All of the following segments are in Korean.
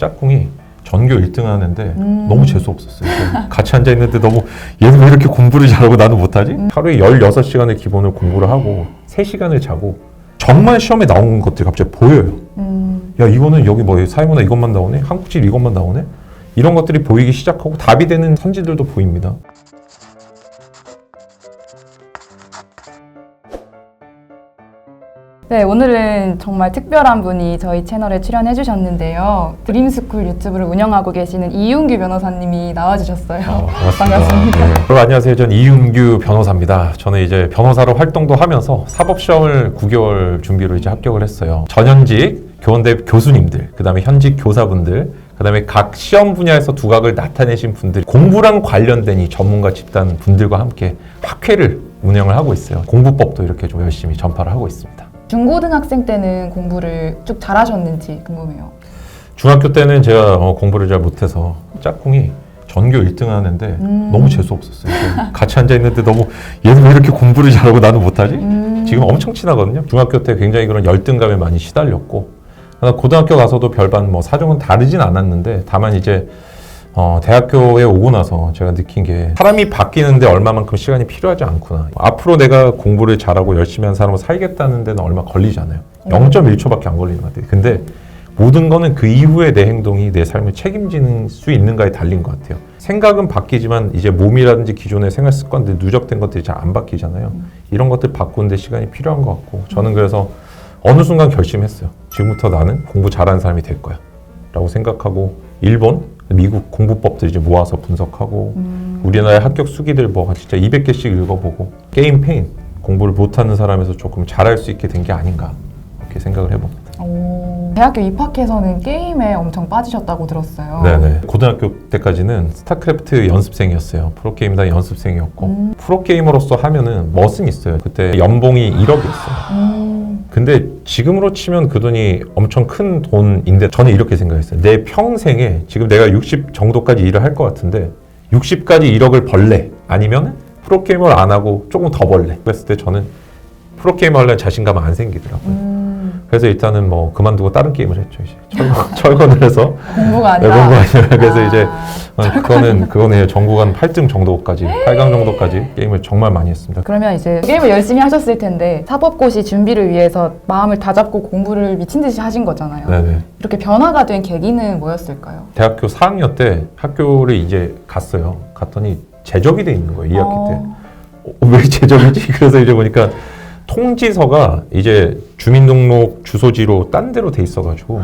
짝꿍이 전교 1등 하는데 너무 재수없었어요. 같이 앉아있는데 너무 얘는 왜 이렇게 공부를 잘하고 나는 못하지? 하루에 16시간을 기본으로 공부를 하고 3시간을 자고 정말 시험에 나온 것들이 갑자기 보여요. 야, 이거는 여기 뭐 사회문화 이것만 나오네? 한국질 이것만 나오네? 이런 것들이 보이기 시작하고 답이 되는 선지들도 보입니다. 네, 오늘은 정말 특별한 분이 저희 채널에 출연해 주셨는데요. 드림스쿨 유튜브를 운영하고 계시는 이윤규 변호사님이 나와주셨어요. 반갑습니다. 네. 그럼 안녕하세요. 전 이윤규 변호사입니다. 저는 이제 변호사로 활동도 하면서 사법시험을 9개월 준비로 이제 합격을 했어요. 전현직 교원대 교수님들, 그 다음에 현직 교사분들, 그 다음에 각 시험 분야에서 두각을 나타내신 분들, 공부랑 관련된 이 전문가 집단 분들과 함께 학회를 운영을 하고 있어요. 공부법도 이렇게 좀 열심히 전파를 하고 있습니다. 중고등학생 때는 공부를 쭉 잘하셨는지 궁금해요. 중학교 때는 제가 공부를 잘 못해서 짝꿍이 전교 1등 하는데 너무 재수없었어요. 같이 앉아있는데 너무 얘는 왜 이렇게 공부를 잘하고 나는 못하지? 지금 엄청 친하거든요. 중학교 때 굉장히 그런 열등감에 많이 시달렸고, 고등학교 가서도 별반 뭐 사정은 다르진 않았는데, 다만 이제 대학교에 오고 나서 제가 느낀 게 사람이 바뀌는데 얼마만큼 시간이 필요하지 않구나. 앞으로 내가 공부를 잘하고 열심히 한 사람으로 살겠다는 데는 얼마 걸리잖아요. 0.1초밖에 안 걸리는 것 같아요. 근데 모든 거는 그 이후에 내 행동이 내 삶을 책임지는 수 있는가에 달린 것 같아요. 생각은 바뀌지만 이제 몸이라든지 기존의 생활 습관들, 누적된 것들이 잘 안 바뀌잖아요. 이런 것들 바꾸는데 시간이 필요한 것 같고, 저는 그래서 어느 순간 결심했어요. 지금부터 나는 공부 잘하는 사람이 될 거야 라고 생각하고, 일본, 미국 공부법들 이제 모아서 분석하고, 우리나라의 합격 수기들 뭐 진짜 200개씩 읽어보고, 게임 페인, 공부를 못하는 사람에서 조금 잘할 수 있게 된 게 아닌가, 이렇게 생각을 해봅니다. 대학교 입학해서는 게임에 엄청 빠지셨다고 들었어요. 네네. 고등학교 때까지는 스타크래프트 연습생이었어요. 프로게임단 연습생이었고, 프로게이머로서 하면은 멋은 있어요. 그때 연봉이 1억이었어요. 근데 지금으로 치면 그 돈이 엄청 큰 돈인데, 저는 이렇게 생각했어요. 내 평생에 지금 내가 60 정도까지 일을 할 것 같은데 60까지 1억을 벌래? 아니면 프로게이머를 안 하고 조금 더 벌래? 그랬을 때 저는 프로게이머 하려는 자신감은 안 생기더라고요. 그래서 일단은 뭐 그만두고 다른 게임을 했죠. 이제 철거를 해서 공부가 네, 아니라. 공부가 아니라. 그래서 이제 그거는 전국 한 8등 정도까지, 8강 정도까지 게임을 정말 많이 했습니다. 그러면 이제 게임을 열심히 하셨을 텐데 사법고시 준비를 위해서 마음을 다잡고 공부를 미친 듯이 하신 거잖아요. 네네. 이렇게 변화가 된 계기는 뭐였을까요? 대학교 4학년 때 학교를 이제 갔어요. 갔더니 제적이 돼 있는 거예요. 2학기 때. 왜 제적이지? 그래서 이제 보니까 통지서가 이제 주민등록 주소지로 딴 데로 돼 있어가지고,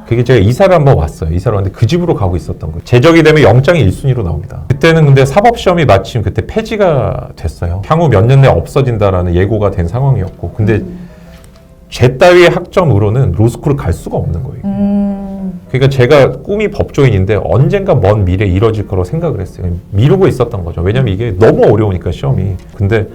그게 제가 이사를 한번 왔어요. 이사를 왔는데 그 집으로 가고 있었던 거예요. 제적이 되면 영장이 1순위로 나옵니다. 그때는 근데 사법시험이 마침 그때 폐지가 됐어요. 향후 몇 년 내에 없어진다라는 예고가 된 상황이었고, 근데 제 따위의 학점으로는 로스쿨을 갈 수가 없는 거예요. 그러니까 제가 꿈이 법조인인데 언젠가 먼 미래에 이뤄질 거라고 생각을 했어요. 미루고 있었던 거죠. 왜냐면 이게 너무 어려우니까 시험이. 근데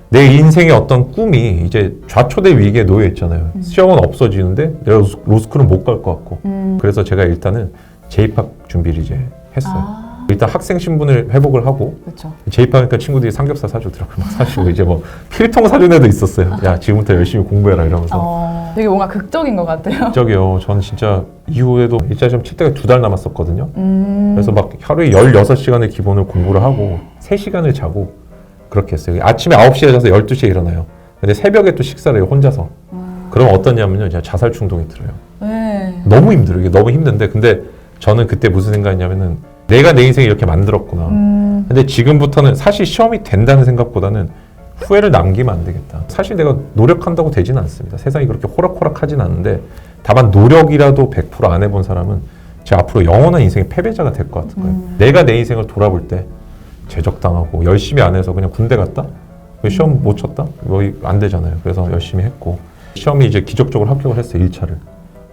내 인생의 어떤 꿈이 이제 좌초대 위기에 놓여 있잖아요. 시험은 없어지는데 내가 로스쿨은 못 갈 것 같고. 그래서 제가 일단은 재입학 준비를 이제 했어요. 일단 학생 신분을 회복을 하고, 그렇죠. 재입하니까 친구들이 삼겹살 사주더라고요. 막 사주고 이제 뭐 필통 사준 애도 있었어요. 야, 지금부터 열심히 공부해라 이러면서. 되게 뭔가 극적인 것 같아요. 저기요, 전 진짜 이후에도 1차 시험 칠 때가 2달 남았었거든요. 그래서 막 하루에 16시간을 기본으로 공부를 하고 3시간을 자고 그렇게 했어요. 아침에 9시에 자서 12시에 일어나요. 근데 새벽에 또 식사를 해요, 혼자서. 그럼 어떠냐면요, 제가 자살 충동이 들어요. 네. 너무 힘들어요. 이게 너무 힘든데, 근데 저는 그때 무슨 생각이냐면은 내가 내 인생을 이렇게 만들었구나. 근데 지금부터는 사실 시험이 된다는 생각보다는 후회를 남기면 안 되겠다. 사실 내가 노력한다고 되지는 않습니다. 세상이 그렇게 호락호락하진 않은데, 다만 노력이라도 100% 안 해본 사람은 제 앞으로 영원한 인생의 패배자가 될 것 같은 거예요. 내가 내 인생을 돌아볼 때 제적당하고 열심히 안 해서 그냥 군대 갔다? 시험 못 쳤다? 뭐 안 되잖아요. 그래서 열심히 했고, 시험이 이제 기적적으로 합격을 했어요. 1차를.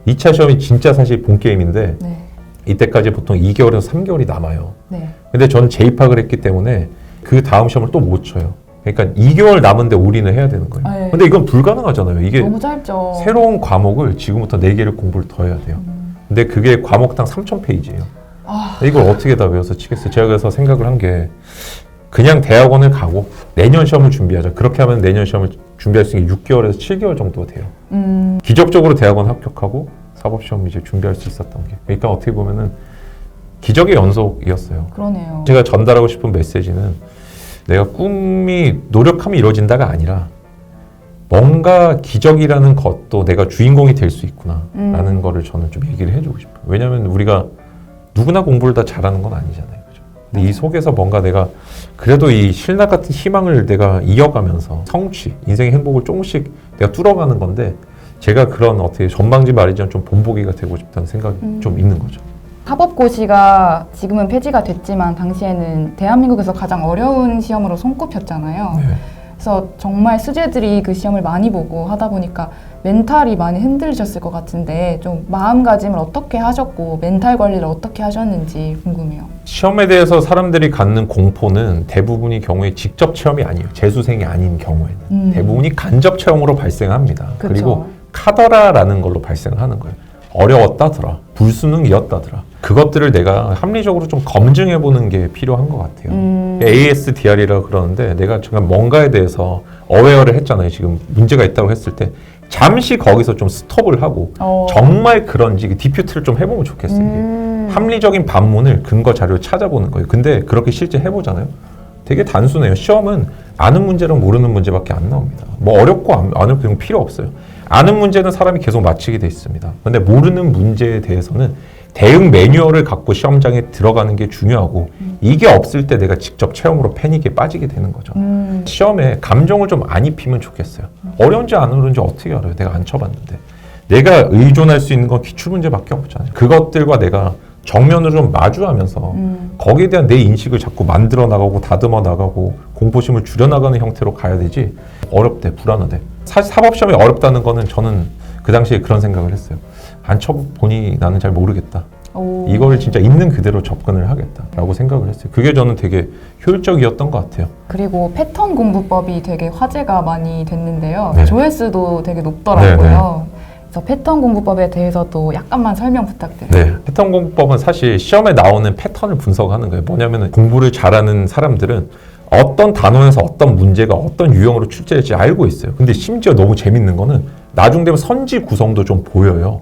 2차 시험이 진짜 사실 본게임인데, 네. 이때까지 보통 2개월에서 3개월이 남아요. 네. 근데 전 재입학을 했기 때문에 그 다음 시험을 또 못 쳐요. 그러니까 2개월 남은데 올인을 해야 되는 거예요. 네. 근데 이건 불가능하잖아요. 이게 너무 짧죠. 새로운 과목을 지금부터 4개를 공부를 더 해야 돼요. 근데 그게 과목당 3,000페이지예요. 이걸 어떻게 다 외워서 치겠어요? 제가 그래서 생각을 한 게, 그냥 대학원을 가고 내년 시험을 준비하자. 그렇게 하면 내년 시험을 준비할 수 있는 게 6개월에서 7개월 정도 돼요. 기적적으로 대학원 합격하고 사법시험 이제 준비할 수 있었던 게. 그러니까 어떻게 보면은 기적의 연속이었어요. 그러네요. 제가 전달하고 싶은 메시지는 내가 꿈이 노력하면 이루어진다가 아니라 뭔가 기적이라는 것도 내가 주인공이 될 수 있구나라는 거를 저는 좀 얘기를 해주고 싶어요. 왜냐하면 우리가 누구나 공부를 다 잘하는 건 아니잖아요. 그죠? 근데 이 속에서 뭔가 내가 그래도 이 신라 같은 희망을 내가 이어가면서 성취, 인생의 행복을 조금씩 내가 뚫어가는 건데 제가 그런 어떻게 전방지 말이지만 좀 본보기가 되고 싶다는 생각이 좀 있는 거죠. 사법고시가 지금은 폐지가 됐지만 당시에는 대한민국에서 가장 어려운 시험으로 손꼽혔잖아요. 네. 그래서 정말 수재들이 그 시험을 많이 보고 하다 보니까 멘탈이 많이 흔들리셨을 것 같은데 좀 마음가짐을 어떻게 하셨고 멘탈 관리를 어떻게 하셨는지 궁금해요. 시험에 대해서 사람들이 갖는 공포는 대부분의 경우에 직접 체험이 아니에요. 재수생이 아닌 경우에는. 대부분이 간접 체험으로 발생합니다. 그쵸. 그리고 카더라라는 걸로 발생하는 거예요. 어려웠다더라. 불수능이었다더라. 그것들을 내가 합리적으로 좀 검증해보는 게 필요한 것 같아요. ASDR이라고 그러는데 내가 잠깐 뭔가에 대해서 어웨어를 했잖아요. 지금 문제가 있다고 했을 때 잠시 거기서 좀 스톱을 하고 정말 그런지 디퓨트를 좀 해보면 좋겠어요. 이게. 합리적인 반문을 근거 자료를 찾아보는 거예요. 근데 그렇게 실제 해보잖아요. 되게 단순해요. 시험은 아는 문제랑 모르는 문제밖에 안 나옵니다. 뭐 어렵고 안 어렵고 필요 없어요. 아는 문제는 사람이 계속 맞히게 돼 있습니다. 근데 모르는 문제에 대해서는 대응 매뉴얼을 갖고 시험장에 들어가는 게 중요하고 이게 없을 때 내가 직접 체험으로 패닉에 빠지게 되는 거죠. 시험에 감정을 좀 안 입히면 좋겠어요. 어려운지 안 어려운지 어떻게 알아요? 내가 안 쳐봤는데. 내가 의존할 수 있는 건 기출문제밖에 없잖아요. 그것들과 내가 정면으로 좀 마주하면서 거기에 대한 내 인식을 자꾸 만들어 나가고 다듬어 나가고 공포심을 줄여나가는 형태로 가야 되지 어렵대, 불안하대. 사실 사법시험이 어렵다는 거는 저는 그 당시에 그런 생각을 했어요. 안 쳐보니 나는 잘 모르겠다. 이걸 진짜 있는 그대로 접근을 하겠다라고 생각을 했어요. 그게 저는 되게 효율적이었던 것 같아요. 그리고 패턴 공부법이 되게 화제가 많이 됐는데요. 네. 조회수도 되게 높더라고요. 그래서 패턴 공부법에 대해서도 약간만 설명 부탁드려요. 네, 패턴 공부법은 사실 시험에 나오는 패턴을 분석하는 거예요. 뭐냐면 공부를 잘하는 사람들은 어떤 단원에서 어떤 문제가 어떤 유형으로 출제될지 알고 있어요. 근데 심지어 너무 재밌는 거는 나중 되면 선지 구성도 좀 보여요.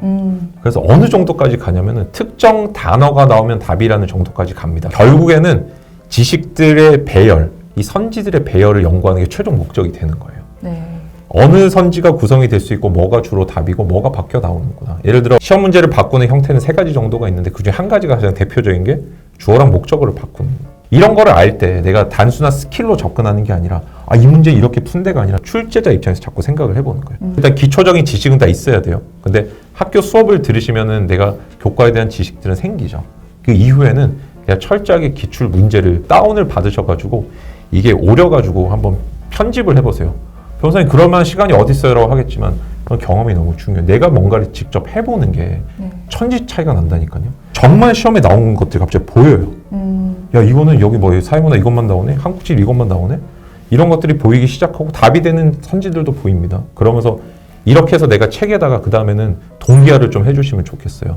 그래서 어느 정도까지 가냐면은 특정 단어가 나오면 답이라는 정도까지 갑니다. 결국에는 지식들의 배열, 이 선지들의 배열을 연구하는 게 최종 목적이 되는 거예요. 네. 어느 선지가 구성이 될 수 있고 뭐가 주로 답이고 뭐가 바뀌어 나오는구나. 예를 들어 시험 문제를 바꾸는 형태는 3가지 정도가 있는데 그중에 한 가지가 가장 대표적인 게 주어랑 목적어를 바꾸는 거예요. 이런 거를 알 때 내가 단순한 스킬로 접근하는 게 아니라 이 문제 이렇게 푼 데가 아니라 출제자 입장에서 자꾸 생각을 해보는 거예요. 일단 기초적인 지식은 다 있어야 돼요. 근데 학교 수업을 들으시면은 내가 교과에 대한 지식들은 생기죠. 그 이후에는 그냥 철저하게 기출 문제를 다운을 받으셔가지고 이게 오려가지고 한번 편집을 해보세요. 변호사님 그럴 만한 시간이 어디 있어요라고 하겠지만 그건 경험이 너무 중요해요. 내가 뭔가를 직접 해보는 게 천지 차이가 난다니까요. 정말 시험에 나온 것들이 갑자기 보여요. 야 이거는 여기 뭐 사회문화 이것만 나오네? 한국질 이것만 나오네? 이런 것들이 보이기 시작하고 답이 되는 선지들도 보입니다. 그러면서 이렇게 해서 내가 책에다가 그 다음에는 동기화를 좀 해주시면 좋겠어요.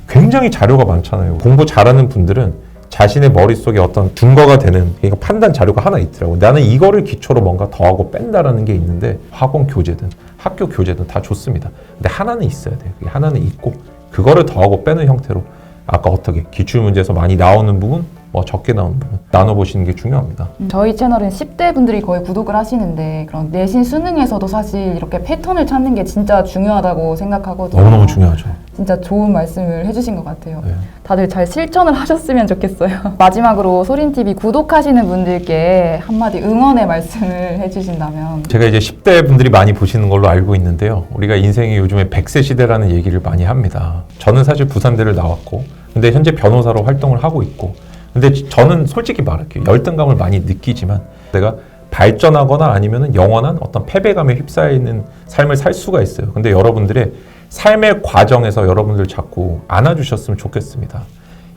굉장히 자료가 많잖아요. 공부 잘하는 분들은 자신의 머릿속에 어떤 증거가 되는 그러니까 판단 자료가 하나 있더라고요. 나는 이거를 기초로 뭔가 더하고 뺀다라는 게 있는데 학원 교재든 학교 교재든 다 좋습니다. 근데 하나는 있어야 돼요. 그게 하나는 있고 그거를 더하고 빼는 형태로 아까 어떻게 기출문제에서 많이 나오는 부분 뭐 적게 나오는 부분 나눠보시는 게 중요합니다. 저희 채널은 10대 분들이 거의 구독을 하시는데 그런 내신 수능에서도 사실 이렇게 패턴을 찾는 게 진짜 중요하다고 생각하거든요. 너무너무 중요하죠. 진짜 좋은 말씀을 해주신 것 같아요. 네. 다들 잘 실천을 하셨으면 좋겠어요. 마지막으로 소린TV 구독하시는 분들께 한마디 응원의 말씀을 해주신다면. 제가 이제 10대 분들이 많이 보시는 걸로 알고 있는데요. 우리가 인생이 요즘에 100세 시대라는 얘기를 많이 합니다. 저는 사실 부산대를 나왔고 근데 현재 변호사로 활동을 하고 있고 근데 저는 솔직히 말할게요. 열등감을 많이 느끼지만 내가 발전하거나 아니면 영원한 어떤 패배감에 휩싸여 있는 삶을 살 수가 있어요. 근데 여러분들의 삶의 과정에서 여러분들 자꾸 안아주셨으면 좋겠습니다.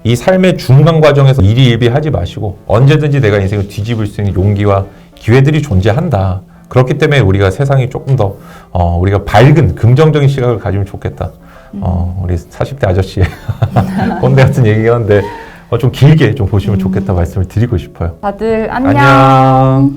이 삶의 중간 과정에서 일희일비하지 마시고 언제든지 내가 인생을 뒤집을 수 있는 용기와 기회들이 존재한다. 그렇기 때문에 우리가 세상이 조금 더 우리가 밝은 긍정적인 시각을 가지면 좋겠다. 우리 40대 아저씨의 꼰대 같은 얘기긴 한데 좀 길게 좀 보시면 좋겠다 말씀을 드리고 싶어요. 다들 안녕. 안녕.